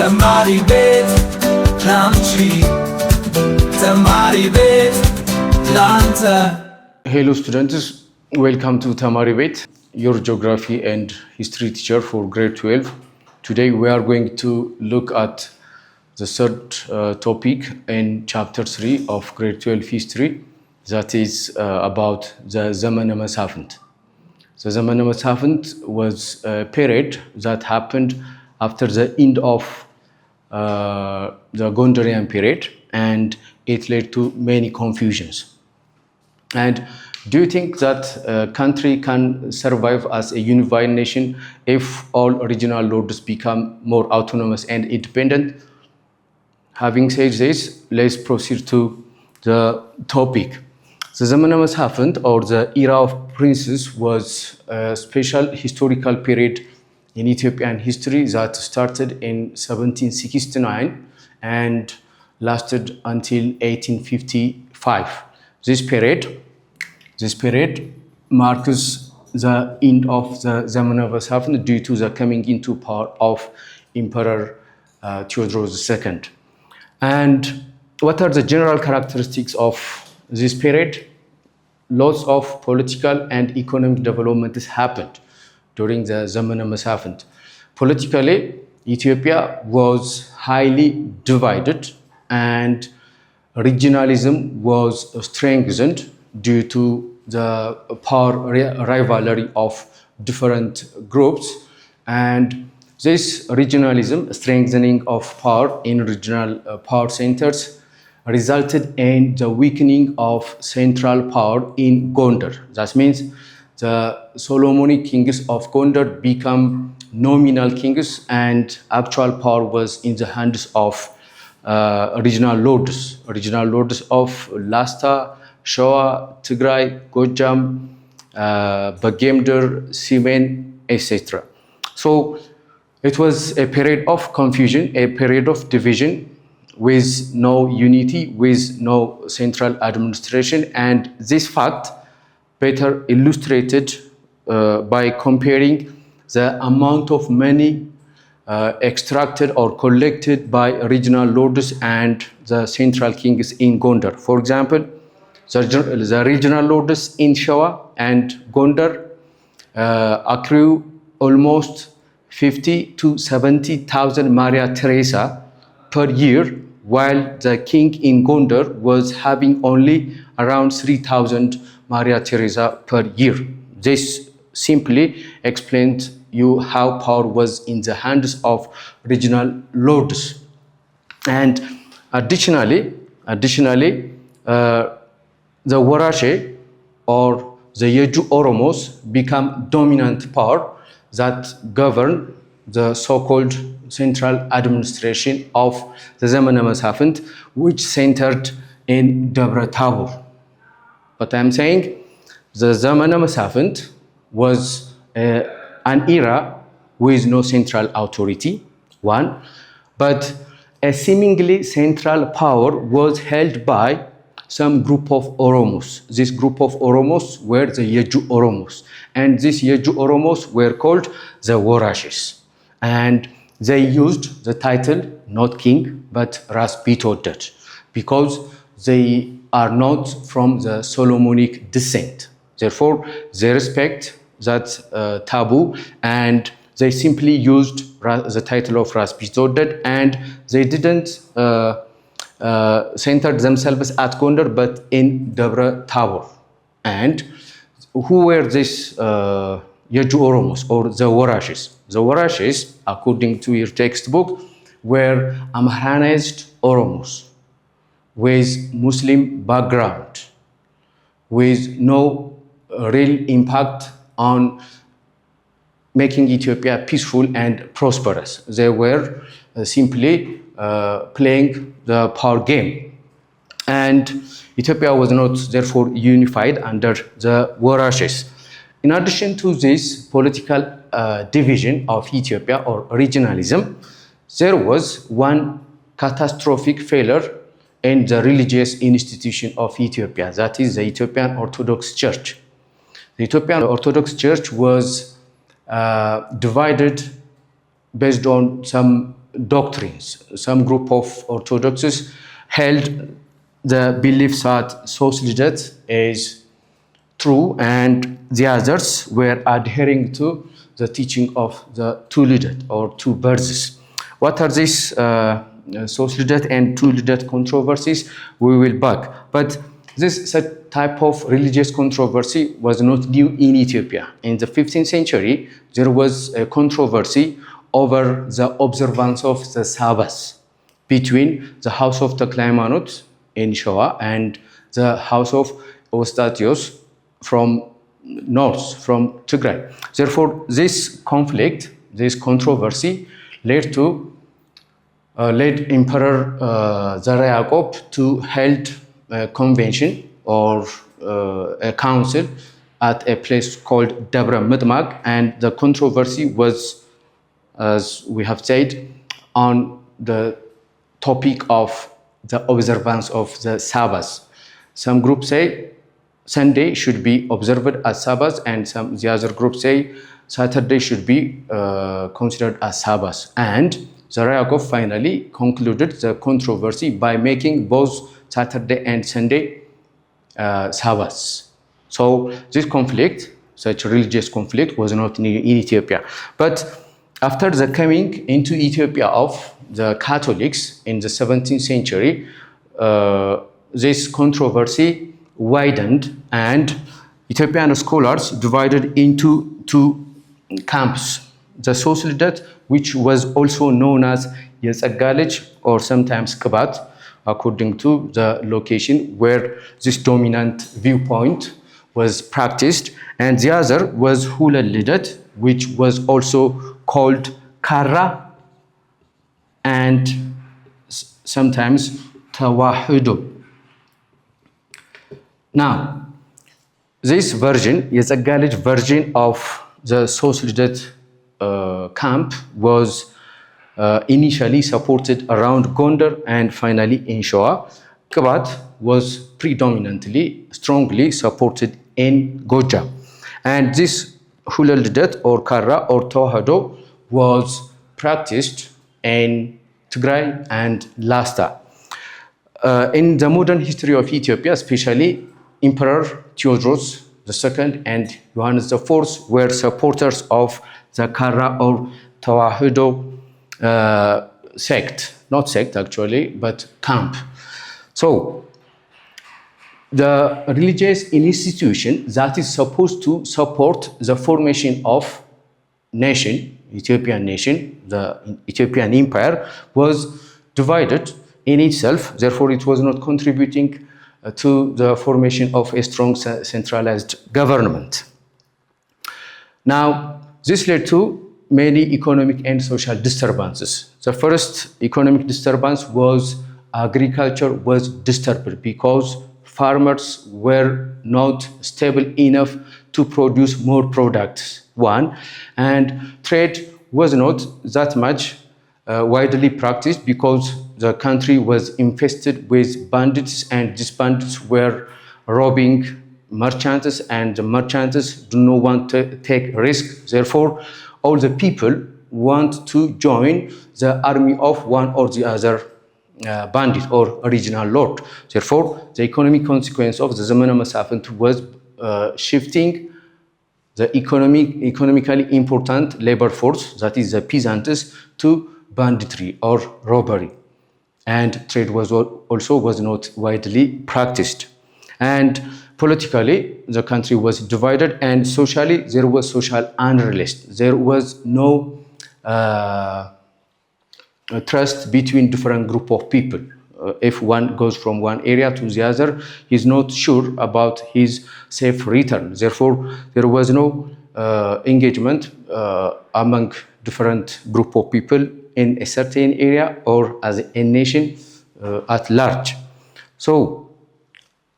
Temaribet lamchi Temaribet lanta. Hello students, welcome to Temaribet, your geography and history teacher for grade 12. Today we are going to look at the third topic in chapter 3 of grade 12 history, that is about the Zemene Mesafint. The Zemene Mesafint was a period that happened after the end of the Gondarine Period, and it led to many confusions. And do you think that a country can survive as a unified nation if all regional lords become more autonomous and independent? Having said this, let's proceed to the topic. The Zemene Mesafint, or the era of princes, was a special historical period in Ethiopian history that started in 1769 and lasted until 1855. This period marks the end of the Zemene Mesafint due to the coming into power of Emperor Tewodros II. And what are the general characteristics of this period? Lots of political and economic developments happened during the Zemene Mesafint. Politically, Ethiopia was highly divided and regionalism was strengthened due to the power rivalry of different groups, and this regionalism, strengthening of power in regional power centers, resulted in the weakening of central power in Gondar. That means the Solomonic kings of Gondar become nominal kings and actual power was in the hands of regional lords of Lasta, Shoa, Tigray, Gojam, Bagemder, Simen, etc. So it was a period of confusion, a period of division, with no unity, with no central administration, and this fact better illustrated by comparing the amount of money extracted or collected by regional lords and the central kings in Gondar. For example, the regional lords in Shoa and Gondar accrue almost 50 to 70,000 Maria Theresa per year, while the king in Gondar was having only around 3,000 Maria Theresa per year. This simply explained you how power was in the hands of regional lords. And additionally, the Warashe or the Yejju Oromos become dominant power that govern the so-called central administration of the Zemene Mesafint, which centered in Debre Tabor. But I'm saying the Zemene Mesafint was an era with no central authority, one, but a seemingly central power was held by some group of Oromos. This group of Oromos were the Yejju Oromos, and these Yejju Oromos were called the Warashes, and they used the title not king but Ras Gugsa because they are not from the Solomonic descent. Therefore, they respect that taboo, and they simply used the title of Ras Gugsa, and they didn't center themselves at Gondar but in Debre Tabor. And who were these Yejju Oromos or the Warashes? The Warashes, according to your textbook, were Amharanized Oromos with Muslim background, with no real impact on making Ethiopia peaceful and prosperous. They were simply playing the power game. And Ethiopia was not therefore unified under the Warashes. In addition to this political division of Ethiopia or regionalism, there was one catastrophic failure in the religious institution of Ethiopia, that is the Ethiopian Orthodox Church. The Ethiopian Orthodox Church was divided based on some doctrines. Some group of Orthodoxes held the belief that Sost Lidet is true, and the others were adhering to the teaching of the two Lidet or two births. What are these Sost Lidet and two Lidet controversies? We will back. But this type of religious controversy was not new in Ethiopia. In the 15th century, there was a controversy over the observance of the Sabbath between the house of the Klaimanut in Shoa and the house of Ostatios from north, from Tigray. Therefore, this conflict, this controversy led Emperor Yacob to hold a convention or a council at a place called Debre Midmag, and the controversy was, as we have said, on the topic of the observance of the Sabbath. Some groups say Sunday should be observed as Sabbath, and the other groups say Saturday should be considered as Sabbath. And Yacob finally concluded the controversy by making both Saturday and Sunday Sabbaths. So this conflict, such religious conflict, was not in Ethiopia. But after the coming into Ethiopia of the Catholics in the 17th century, this controversy widened, and Ethiopian scholars divided into two camps. The Sost Lidet, which was also known as Yejju or sometimes Kabat, according to the location where this dominant viewpoint was practiced, and the other was Hulet Lidet, which was also called Kara and sometimes Tawahudo. Now, this version, Yejju version of the Sost Lidet camp was initially supported around Gondar and finally in Shoa. Kabat was predominantly, strongly supported in Goja. And this Hulet Lidet or Kara or Tawahudo was practiced in Tigray and Lasta. In the modern history of Ethiopia, especially Emperor Tewodros II and Johannes IV were supporters of the Kara or Tawahudo sect, not sect actually, but camp. So the religious institution that is supposed to support the formation of nation, Ethiopian nation, the Ethiopian empire, was divided in itself. Therefore, it was not contributing to the formation of a strong centralized government. Now, this led to many economic and social disturbances. The first economic disturbance was agriculture was disturbed because farmers were not stable enough to produce more products, one, and trade was not that much widely practiced because the country was infested with bandits, and these bandits were robbing merchants, and the merchants do not want to take risks. Therefore, all the people want to join the army of one or the other bandit or original lord. Therefore, the economic consequence of the Zemene Mesafint was shifting the economically important labor force, that is the peasants, to banditry or robbery. And trade was not widely practiced. And politically, the country was divided, and socially, there was social unrest. There was no trust between different group of people. If one goes from one area to the other, he's not sure about his safe return. Therefore, there was no engagement among different group of people in a certain area or as a nation at large. So,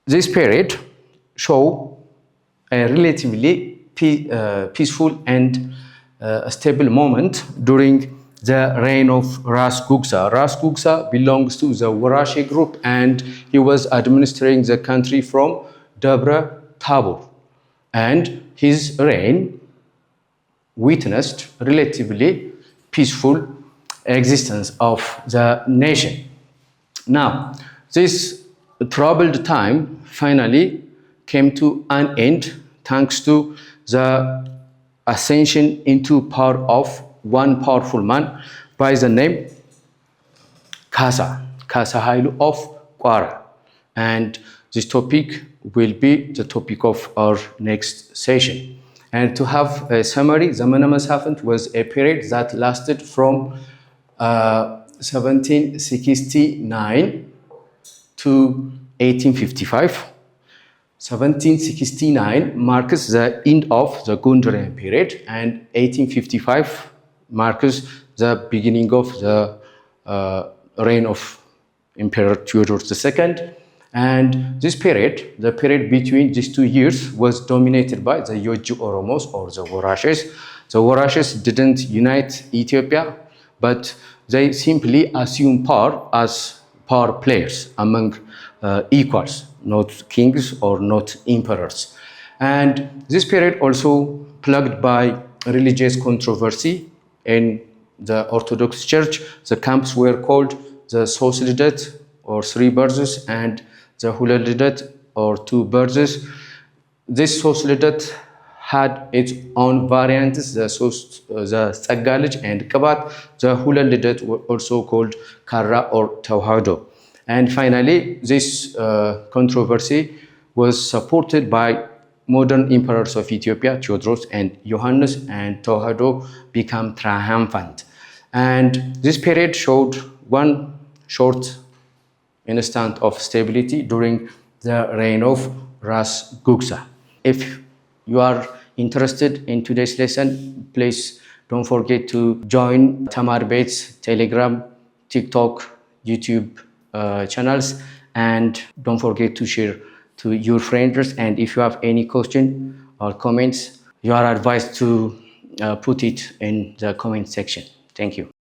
this period show a relatively peaceful and stable moment during the reign of Ras Gugsa. Ras Gugsa belongs to the Warashe group, and he was administering the country from Debre Tabor. And his reign witnessed relatively peaceful existence of the nation. Now, this troubled time finally came to an end thanks to the ascension into power of one powerful man by the name Kasa Hailu of Kwara. And this topic will be the topic of our next session. And to have a summary, Zemene Mesafint was a period that lasted from 1769 to 1855. 1769 marks the end of the Gondarine period, and 1855 marks the beginning of the reign of Emperor Tewodros II. And this period, the period between these 2 years, was dominated by the Yejju Oromos or the Warashes. The Warashes didn't unite Ethiopia, but they simply assumed power as power players among equals, not kings or not emperors. And this period also plagued by religious controversy in the Orthodox Church. The camps were called the Sost Lidet or 3 birds and the Hulet or 2 birds. This Sost Lidet had its own variants, the Sost, the Tsagalij and Kabat. The Hulet Lidet were also called Kara or Tawhado. And finally, this controversy was supported by modern emperors of Ethiopia, Tewodros and Johannes, and Tawhado became triumphant. And this period showed one short instant of stability during the reign of Ras Gugsa. If you are interested in today's lesson, please don't forget to join Temaribet's Telegram, TikTok, YouTube channels, and don't forget to share to your friends. And if you have any question or comments, you are advised to put it in the comment section. Thank you.